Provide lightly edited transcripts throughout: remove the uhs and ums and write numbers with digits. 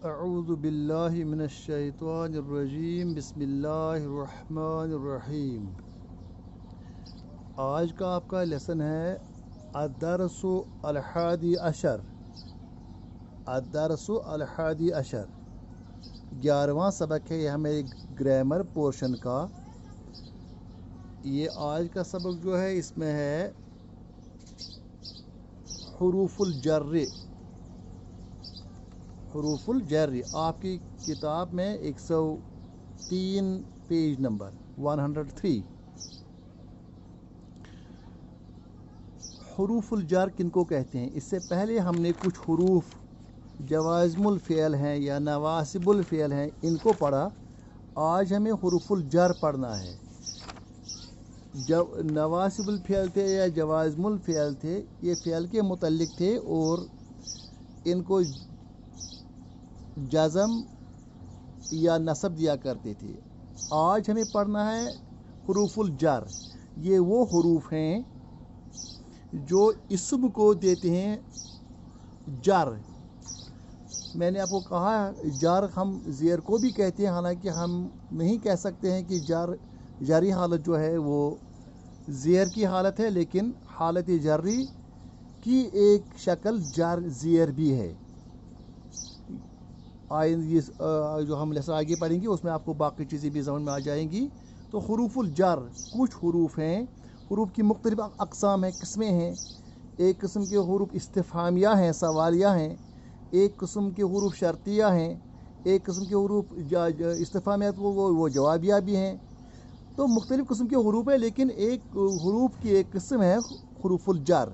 اعوذ باللہ من الشیطان الرجیم بسم اللہ الرحمن الرحیم۔ آج کا آپ کا لیسن ہے الدرس الحادی عشر۔ الدرس الحادی عشر 11واں سبق ہے، یہ ہمارے گرامر پورشن کا۔ یہ آج کا سبق جو ہے اس میں ہے حروف الجر۔ حروف الجر آپ کی کتاب میں 103 پیج نمبر 103۔ حروف الجر کن کو کہتے ہیں؟ اس سے پہلے ہم نے کچھ حروف جوازم الفعل ہیں یا نواسب الفعل ہیں ان کو پڑھا۔ آج ہمیں حروف الجر پڑھنا ہے۔ جب نواسب الفعل تھے یا جوازم الفعل تھے، یہ فعل کے متعلق تھے اور ان کو جزم یا نصب دیا کرتے تھے۔ آج ہمیں پڑھنا ہے حروف الجر۔ یہ وہ حروف ہیں جو اسم کو دیتے ہیں جر۔ میں نے آپ کو کہا جر ہم زیر کو بھی کہتے ہیں، حالانکہ ہم نہیں کہہ سکتے ہیں کہ جری حالت جو ہے وہ زیر کی حالت ہے، لیکن حالت جری کی ایک شکل جر زیر بھی ہے۔ جو ہم لیسن آگے پڑھیں گے اس میں آپ کو باقی چیزیں بھی سمجھ میں آ جائیں گی۔ تو حروف الجر کچھ حروف ہیں، حروف کی مختلف اقسام ہیں، قسمیں ہیں۔ ایک قسم کے حروف استفہامیہ ہیں، سوالیہ ہیں۔ ایک قسم کے حروف شرطیہ ہیں۔ ایک قسم کے حروف استفہامیہ وہ جوابیہ بھی ہیں۔ تو مختلف قسم کے حروف ہیں، لیکن ایک حروف کی ایک قسم ہے حروف الجر۔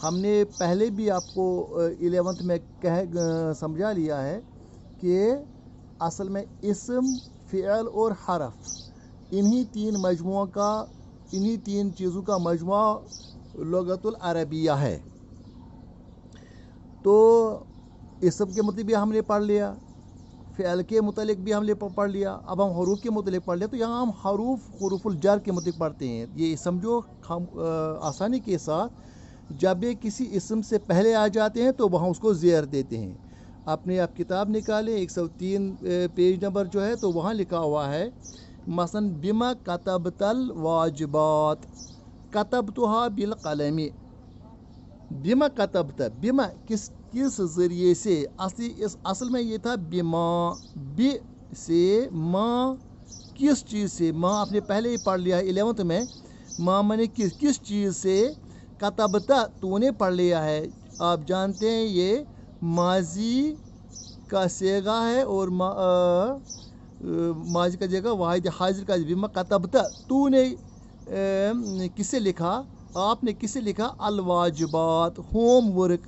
ہم نے پہلے بھی آپ کو 11th میں سمجھا لیا ہے کہ اصل میں اسم، فعل اور حرف انہی تین چیزوں کا مجموعہ لغت العربیہ ہے۔ تو اسم کے متعلق بھی ہم نے پڑھ لیا، فعل کے متعلق بھی ہم نے پڑھ لیا، اب ہم حروف کے متعلق پڑھ لیا۔ تو یہاں ہم حروف الجر کے متعلق پڑھتے ہیں۔ یہ سمجھو ہم آسانی کے ساتھ جب یہ کسی اسم سے پہلے آ جاتے ہیں تو وہاں اس کو زیر دیتے ہیں۔ آپ کتاب نکالیں 103 پیج نمبر جو ہے، تو وہاں لکھا ہوا ہے مثلا بما کتبت الواجبات کتبتها بالقلم۔ بما کتبت، بما کس ذریعے سے، اصل میں یہ تھا بما، بی سے، ما کس چیز سے، ما آپ نے پہلے ہی پڑھ لیا ہے 11th میں، ما میں کس چیز سے، کتبتا تو نے پڑھ لیا ہے۔ آپ جانتے ہیں یہ ماضی کا صیغہ ہے اور ماضی کا جگہ واحد حاضر کا بما کتبتا تو نے کسے لکھا، آپ نے کسے لکھا، الواجبات، ہوم ورک۔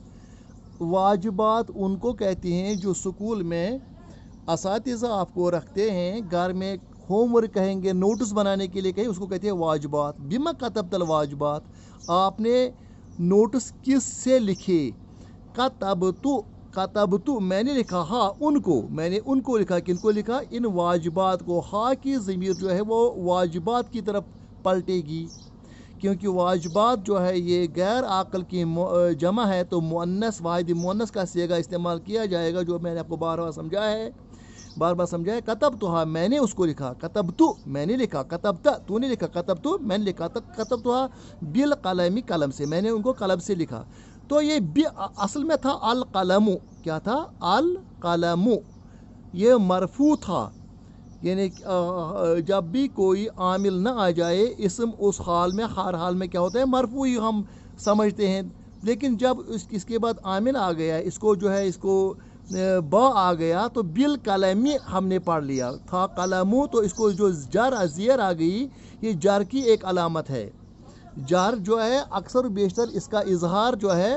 واجبات ان کو کہتے ہیں جو سکول میں اساتذہ آپ کو رکھتے ہیں، گھر میں ہوم ورک کہیں گے، نوٹس بنانے کے لیے کہیں، اس کو کہتے ہیں واجبات۔ بما کتبت الواجبات، آپ نے نوٹس کس سے لکھے، کتبتو میں نے لکھا، ہاں ان کو، میں نے ان کو لکھا، کن کو لکھا، ان واجبات کو۔ ہاں کی ضمیر جو ہے وہ واجبات کی طرف پلٹے گی، کیونکہ واجبات جو ہے یہ غیر عاقل کی جمع ہے، تو مؤنث، واحد مؤنث کا صیغہ استعمال کیا جائے گا، جو میں نے آپ کو بار بار سمجھایا ہے۔ کتبتها میں نے اس کو لکھا، کتبتو میں نے لکھا، کتبتا تو نے لکھا، کتبتو میں نے لکھا، کتبتها بالقلم قلم سے، میں نے ان کو قلم سے لکھا۔ تو یہ اصل میں تھا القلم، کیا تھا، القلم، یہ مرفوع تھا، یعنی جب بھی کوئی عامل نہ آ جائے اسم اس حال میں، ہر حال میں کیا ہوتا ہے، مرفوع ہی ہم سمجھتے ہیں، لیکن جب اس کے بعد عامل آ گیا، اس کو جو ہے اس کو با آ گیا، تو بالقلم ہم نے پڑھ لیا تھا، قلمو، تو اس کو جو جر زیر آ گئی، یہ جر کی ایک علامت ہے۔ جر جو ہے اکثر و بیشتر اس کا اظہار جو ہے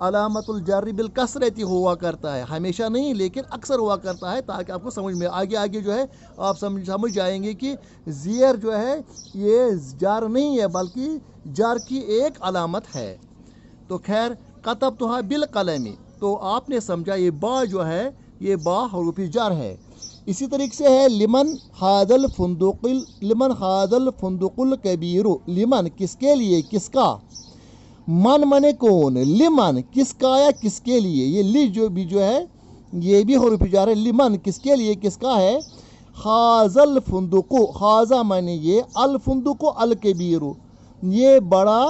علامت الجر بالکسرتی ہوا کرتا ہے، ہمیشہ نہیں لیکن اکثر ہوا کرتا ہے، تاکہ آپ کو سمجھ میں آگے جو ہے آپ سمجھ جائیں گے کہ زیر جو ہے یہ جر نہیں ہے بلکہ جر کی ایک علامت ہے۔ تو خیر، کتبتها بالقلم، تو آپ نے سمجھا یہ با جو ہے یہ با حروف جر ہے۔ اسی طریقے سے ہے لمن ھذا الفندق الکبیر، لمن کس کے لیے، کس کا، من کون، لمن کس کا یا کس کے لیے، یہ لی جو بھی جو ہے ये भी हरूफ जार है। लिमन किसके लिए, किसका है। हाजल फुंदुको, हाजा माने ये, अल फुंदुको अल कबीरू, ये बड़ा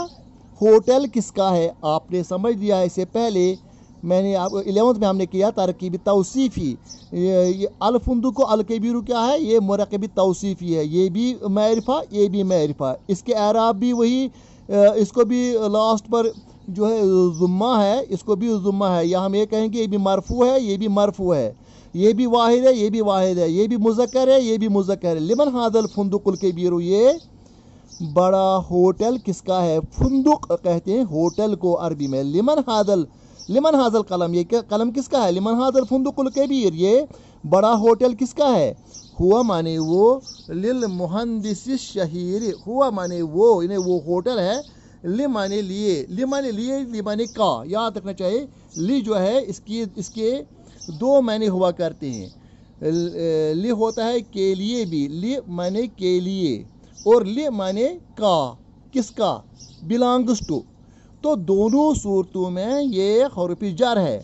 होटल किसका है। आपने समझ लिया है, इससे पहले मैंने आप 11th में हमने किया तरकीबी तौसीफ़ी। ये अल फुंदुको अल कबीरू क्या है, ये मुरकबी तौसीफ़ी है, ये भी मैरिफा ये भी मैरिफा। इसके एराब भी वही, इसको भी लास्ट पर जो है ज़ुम्मा है, इसको भी ज़ुम्मा है, या हम ये कहेंगे ये भी मरफू है ये भी मरफू है, ये भी वाहिद है ये भी वाहिद है, ये भी मुज़क्कर है ये भी मुज़क्कर है। लिमन हादल फुंदुकुल कबीरू, ये बड़ा होटल किसका है। फुंदुक कहते हैं होटल को अरबी में। लिमन हादल कलम, ये कलम किसका है। लिमन हादल फुंदुकुल कबीर, ये बड़ा होटल किसका है। हुआ माने वो, लिल मुहंदिस शहीर, हुआ माने वो, इन्हें वो होटल है। लि माने लिए, लि माने लिए, लि माने का, याद रखना चाहिए। ली जो है इसके दो माने हुआ करते हैं। लि होता है के लिए भी, लि माने के लिए, और लि माने का, किसका, बिलोंग्स टू। तो दोनों सूरतों में ये हर्फ जर है।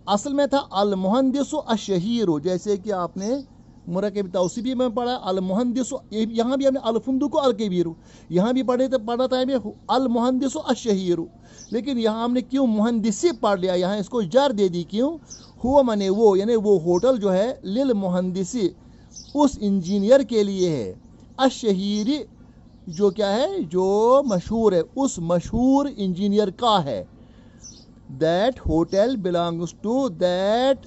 असल में था अल मुहंदिस अशहीर, जैसे कि आपने मुरकब तौसीफी में पढ़ा अल मुहंदिस, यहाँ भी हमने अल फुंदुको अल कबीर, यहाँ भी पढ़ा था हमें अल मुहंदिस अशहीर, लेकिन यहाँ हमने क्यों मुहंदिसी पढ़ लिया, यहाँ इसको जर दे दी क्यों। हुआ माने वो, यानी वो होटल जो है, लिल मुहंदिसी उस इंजीनियर के लिए है, अशहीरी जो क्या है, जो मशहूर है, उस मशहूर इंजीनियर का है। That hotel belongs to that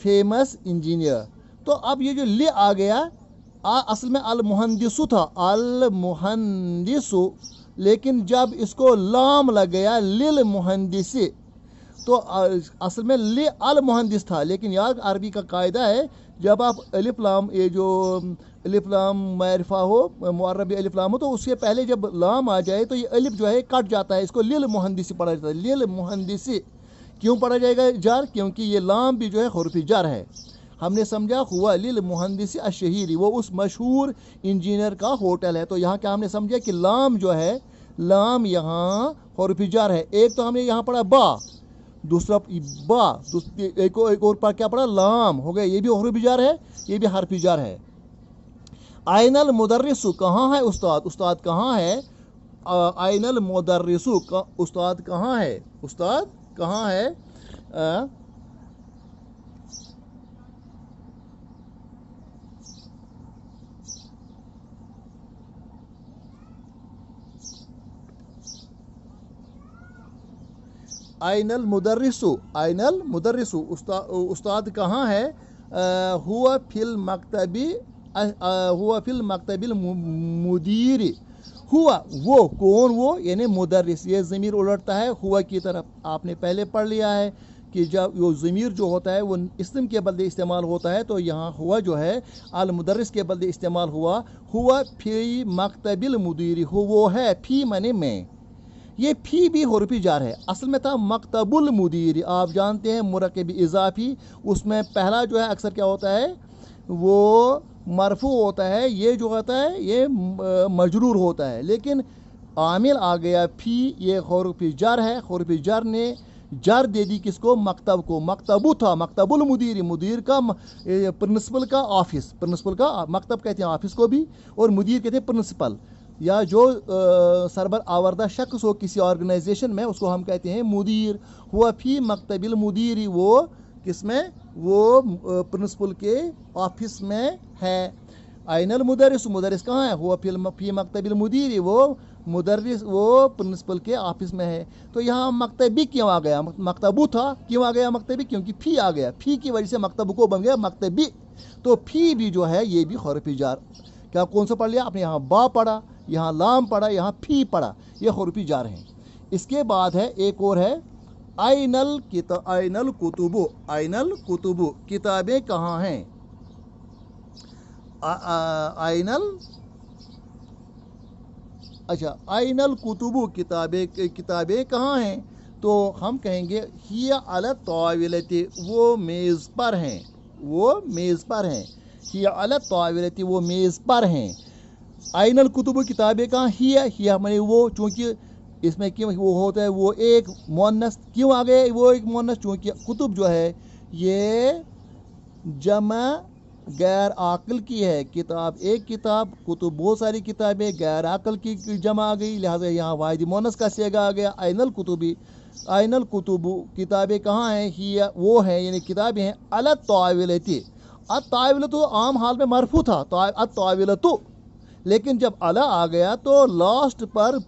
famous engineer. तो अब ये जो ले आ गया, असल में अल मुहंदिसु था, अल मुहंदिसु, लेकिन जब इसको लाम लग गया लिल मुहंदिसी, तो असल में ले अल मुहंदिस था। लेकिन यार अरबी का कायदा है, जब आप अलिफ लाम, ये जो अलिफ लाम मारिफा हो, मुअर्रबी अलिफ लाम हो, तो उसके पहले जब लाम आ जाए तो ये अलिफ जो है कट जाता है, इसको लिल मुहंदिसी पढ़ा जाता है। लिल मुहंदिसी क्यों पढ़ा जाएगा जार, क्योंकि ये लाम भी जो है हुर्फ़ जार है। हमने समझा हुआ लिल मुहंदिसी अशहीरी, वो उस मशहूर इंजीनियर का होटल है। तो यहाँ क्या हमने समझा कि लाम जो है, लाम यहाँ हुर्फ़ जार है। एक तो हमने यहाँ पढ़ा बा, दूसरा बा, एक और पर क्या पढ़ा, लाम हो गया, ये भी हुर्फ़ जार है ये भी हर्फ़ जार है। आइनल मुदर्रिसु, कहाँ है उस्ताद, उस्ताद कहाँ है। आइनल मुदर्रिसु का उस्ताद कहाँ है, उस्ताद कहाँ है। आइनल मुदर्रिसु, आइनल मुदर्रिसु, उस्ताद कहाँ है। हुआ फिल मकतबी, हुआ फिल मकतबिल मुदीर, हुआ वो, कौन वो, यानी मुदर्रिस। ये ज़मीर उलटता है हुआ की तरफ। आपने पहले पढ़ लिया है कि जब वो ज़मीर जो होता है वो इस्म के बदले इस्तेमाल होता है, तो यहाँ हुआ जो है अल मुदर्रिस के बदले इस्तेमाल हुआ। हुआ फी मकतबिल मुदीर, वो है फी माने में, ये फी भी हुर्फ़ जार है। असल में था मकतबुल मुदीर, आप जानते हैं मुरकब इज़ाफ़ी, उसमें पहला जो है अक्सर क्या होता है, वो मरफू होता है, ये जो होता है ये मजरूर होता है। लेकिन आमिल आ गया फी, ये हुर्फ़ जार है। हुर्फ़ जार ने जर दे दी किसको, मकतब को। मकतबु था, मकतबुल मुदीर, मुदीर का, प्रिंसिपल का ऑफिस, प्रिंसिपल का मकतब कहते हैं ऑफिस को भी, और मुदीर कहते हैं प्रिंसिपल, या जो सरबर आवर्दा शख्स हो किसी ऑर्गेनाइजेशन में, उसको हम कहते हैं मुदीर। हुआ फी मकतबिल मुदीर, वो किसमें, वो प्रिंसिपल के ऑफिस में है। आइनल मुदर्रिस, मुदर्रिस कहाँ है। हुआ फी मकतबिल मुदीर, वो मुदर्रिस वो प्रिंसिपल के ऑफिस में है। तो यहाँ मकतबी क्यों आ गया, मकतबू था, क्यों आ गया मकतबी, क्योंकि फी आ गया, फी की वजह से मकतब को बन गया मकतबी। तो फी भी जो है ये भी हुर्फ़ जार। क्या कौन सा पढ़ लिया आपने, यहाँ बा पढ़ा, यहाँ लाम पढ़ा, यहाँ फी पढ़ा, ये हुर्फ़ जार है। इसके बाद है एक और है आइनल कुतुबु, आइनल कुतुबु, किताबें कहाँ हैं। आइनल, अच्छा, आइनल कुतुबु, किताबें कहाँ हैं। तो हम कहेंगे हिया अला ताविलती, वो मेज़ पर हैं, वो मेज़ पर हैं। हिया अला ताविलती, वो मेज़ पर हैं। आइनल कुतुबु, किताबें कहाँ। हिया माने वो, चूँकि इसमें क्यों वो होता है, वो एक मुअन्नस क्यों आ गए, वो एक मुअन्नस, चूँकि कुतुब जो है ये जमा गैर आकल की है। किताब एक किताब, कुतुब बहुत सारी किताबें, गैर आकल की जमा आ गई, लिहाजा यहाँ वाहिद मोनस का सेगा आ गया। आइनल कुतुबी, आइनल कुतुबु किताबें कहाँ हैं? ही वो हैं, यानी किताबें हैं अल ताविलती। अताविलतु आम हाल में मरफू था, अताविलतु, लेकिन जब अला आ गया तो लास्ट पर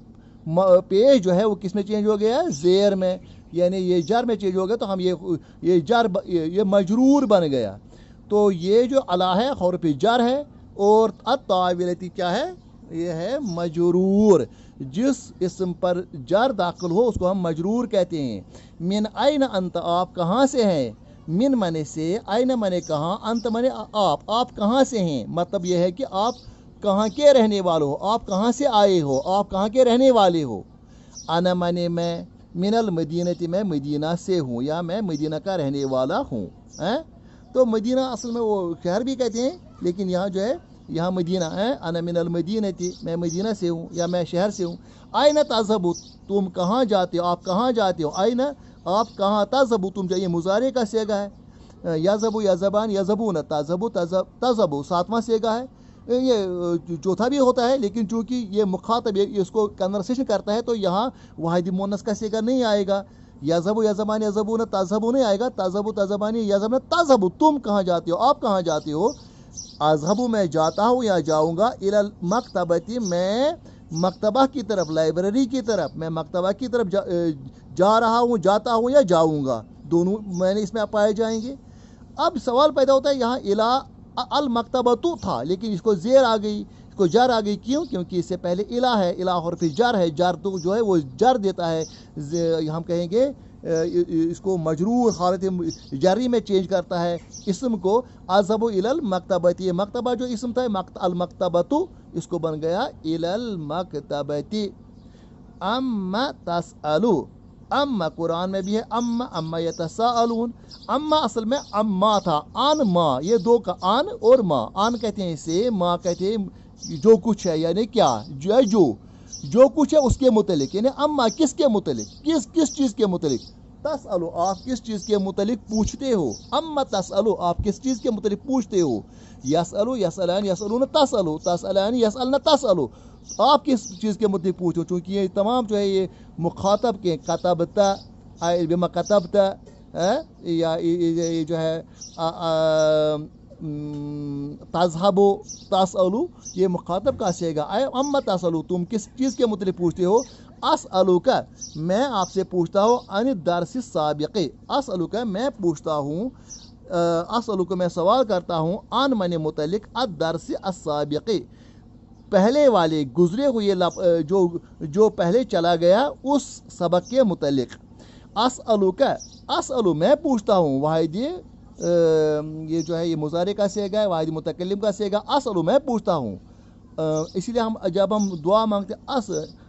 पेश जो है वो किस में चेंज हो गया? ज़ेर में, यानी ये जर में चेंज हो गया, तो हम ये जर ये मजरूर बन गया। तो ये जो अला है हर्फ जर है, और अताविलती क्या है? ये है मजरूर। जिस इसम पर जर दाखिल हो उसको हम मजरूर कहते हैं। मिन आइन अंत, आप कहाँ से हैं? मिन मने से, आइन मने कहाँ, अंत मने आप कहाँ से हैं? मतलब यह है कि आप कहाँ के रहने वाले हो, आप कहाँ से आए हो, आप कहाँ के रहने वाले हो। अना मने मैं, मिनल मदीनती, मैं मदीना से हूँ, या मैं मदीना का रहने वाला हूँ। तो मदीना असल में वो शहर भी कहते हैं, लेकिन यहाँ जो है यहाँ मदीना है। अना मिनल मदीनती, मैं मदीना से हूँ या मैं शहर से हूँ। आइना तज़हबू, तुम कहाँ जाते हो, आप कहाँ जाते हो। आइना, आप कहाँ, तज़हबू, तुम जाइए, मुजारे का सेगा है। यज़हबू यज़हबान, यज़हबून, तज़हबू तज़हबू सातवां सेगा है। ये चौथा भी होता है, लेकिन चूँकि ये मुखातब इसको कन्वर्सेशन करता है तो यहाँ वाहिद मुअन्नस का सेगा नहीं आएगा। यज़हबू यज़हबान यज़हबून तज़हबू नहीं आएगा। तज़हबू तज़हबानी यज़हबून तज़हबू, तुम कहाँ जाते हो, आप कहाँ जाते हो। अज़हबू, मैं जाता हूँ या जाऊँगा। इलल मकतबती, मैं मकतबा की तरफ, लाइब्रेरी की तरफ, मैं मकतबा की तरफ जा रहा हूँ, जाता हूँ या जाऊँगा, दोनों मैंने इसमें पाए जाएंगे। अब सवाल पैदा होता है, यहाँ इला अल मकतबतु था, लेकिन इसको ज़ेर आ गई, इसको जर आ गई, क्यों? क्योंकि इससे पहले इला है, इला और फिर जर है। जर तो जो है वो जर देता है, हम कहेंगे इसको मजरूर हालत जारी में चेंज करता है इसम को। अज़हबु इलल मकतबती, मकतबा जो इसम था अल मकतबतु, इसको बन गया इलल मकतबती। अम्मा तसअलु, अम्मा कुरान में भी है अम्मा, अम्मा यतसाअलून। अम्मा असल में अम्मा था, आन माँ, ये दो का आन और माँ। आन कहते हैं इसे, माँ कहते हैं जो कुछ है, यानी क्या, जो कुछ है उसके मुतलिक, यानी अम्मा किसके मुतलिक, किस चीज़ के मुतलिक। तसअलु, आप किस चीज़ के मुतलिक पूछते हो। अम्मा तसअलु, आप किस चीज़ के मुतलिक पूछते हो। यसअलु यसअलान यसअलून तसअलु, तसअलान यसअलन तसअलु, आप किस चीज़ के मुतलिक पूछो। चूँकि ये तमाम जो है ये मुखातब के, कतबता, बिमा कतबता, या ये जो है तज़हबु तसअलु, ये मुखातब का सेगा। अम्मा तसअलु, तुम किस चीज़ के मुतलिक पूछते हो। असअलुका, मैं आपसे पूछता हूँ, अन दर्स साबिक़ी, असअलुका, मैं पूछता हूँ, असअलुका, मैं सवाल करता हूँ, अन मने मुतलिक अद दर्स अस्साबिक़ी, पहले वाले गुजरे हुए जो पहले चला गया उस सबक के मुतलिक। असअलुका, असअलु, मैं पूछता हूँ, वाहिद ये जो है ये मुज़ारे का सेगा है, वाहिद मुतकल्लिम का सेगा। असअलु, मैं पूछता हूँ, इसीलिए हम जब हम दुआ मांगते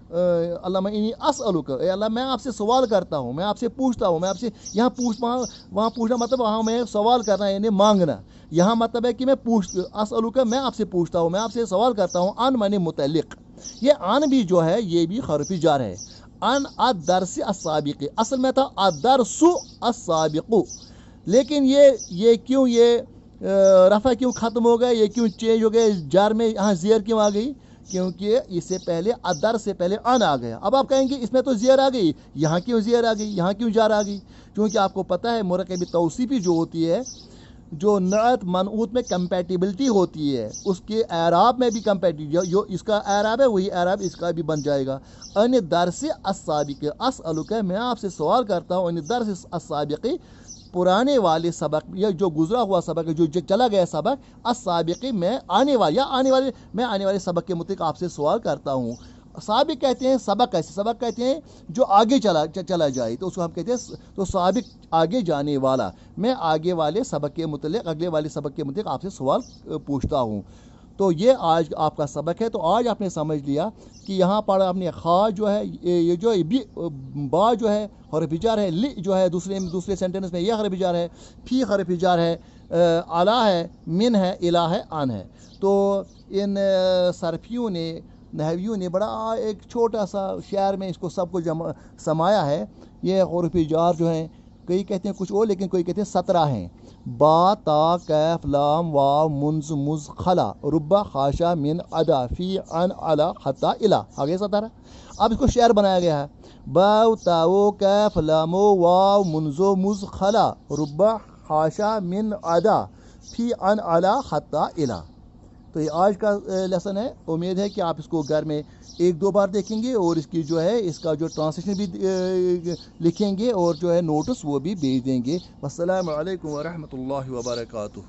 अल्लाह इन्नी असअलुका, अल्लाह मैं आपसे सवाल करता हूँ, मैं आपसे पूछता हूँ, मैं आपसे, यहाँ वहाँ पूछना मतलब वहाँ मैं सवाल करना, यानी मांगना। यहाँ मतलब है कि मैं असअलुका, मैं आपसे पूछता हूँ, मैं आपसे सवाल करता हूँ। अन मने मुतल्लिक, ये अन भी जो है ये भी हर्फ़ जार है। अन अदर्स अस्साबिक़ी, असल में था अदर्सु अस्साबिक़ु, लेकिन ये क्यों ये रफ़ा क्यों ख़त्म हो गया, ये क्यों चेंज हो गया, जार में यहाँ ज़ेर क्यों आ गई? क्योंकि इससे पहले अदर से पहले अन आ गया। अब आप कहेंगे इसमें तो ज़ेर आ गई, यहाँ क्यों ज़ेर आ गई, यहाँ क्यों जार आ गई? क्योंकि आपको पता है मुरकबी तौसीफ़ी जो होती है, जो नअत मनऊत में कंपैटिबिलिटी होती है, उसके एराब में भी कंपैटिबिलिटी, जो इसका एराब है वही एराब इसका भी बन जाएगा। अन दर्स अस्साबिक़, असअलुका, मैं आपसे सवाल करता हूँ, अन दर्स अस्साबिक़, पुराने वाले सबक या जो गुजरा हुआ सबक है, जो चला गया सबक, अस्साबिक़ी, मैं आने वाले सबक के मुताबिक आपसे सवाल करता हूँ। साबिक कहते हैं सबक, कैसे सबक कहते हैं जो आगे चला जाए, तो उसको हम कहते हैं तो साबिक आगे जाने वाला। मैं आगे वाले सबक के मुताबिक, अगले वाले सबक के मुताबिक आपसे सवाल पूछता हूँ। तो ये आज आपका सबक है। तो आज आपने समझ लिया कि यहाँ पर आपने खा जो है, ये जो बा जो है हर्फ जार है, लि जो है दूसरे सेंटेंस में यह हर्फ जार है, फी हर्फ जार है, अला है, मिन है, इला है, आन है। तो इन सरफियों ने, नहवियों ने बड़ा एक छोटा सा शेर में इसको सबको समाया है। ये हर्फ जार जो है کئی کہتے ہیں کچھ اور، لیکن کوئی کہتے ہیں 17 ہیں. با تا کیف لام واو منز مز خلا ربا خاشا من ادا فی ان علا حتی الا. آگے 17. اب اس کو شعر بنایا گیا ہے. باو تاو کیف لامو واو منزو مز خلا ربا خاشا من ادا فی ان علا حتی الا. تو یہ آج کا لیسن ہے. امید ہے کہ آپ اس کو گھر میں 1-2 بار دیکھیں گے اور اس کی جو ہے اس کا جو ٹرانسلیشن بھی لکھیں گے اور جو ہے نوٹس وہ بھی بھیج دیں گے. السلام علیکم ورحمۃ اللہ وبرکاتہ.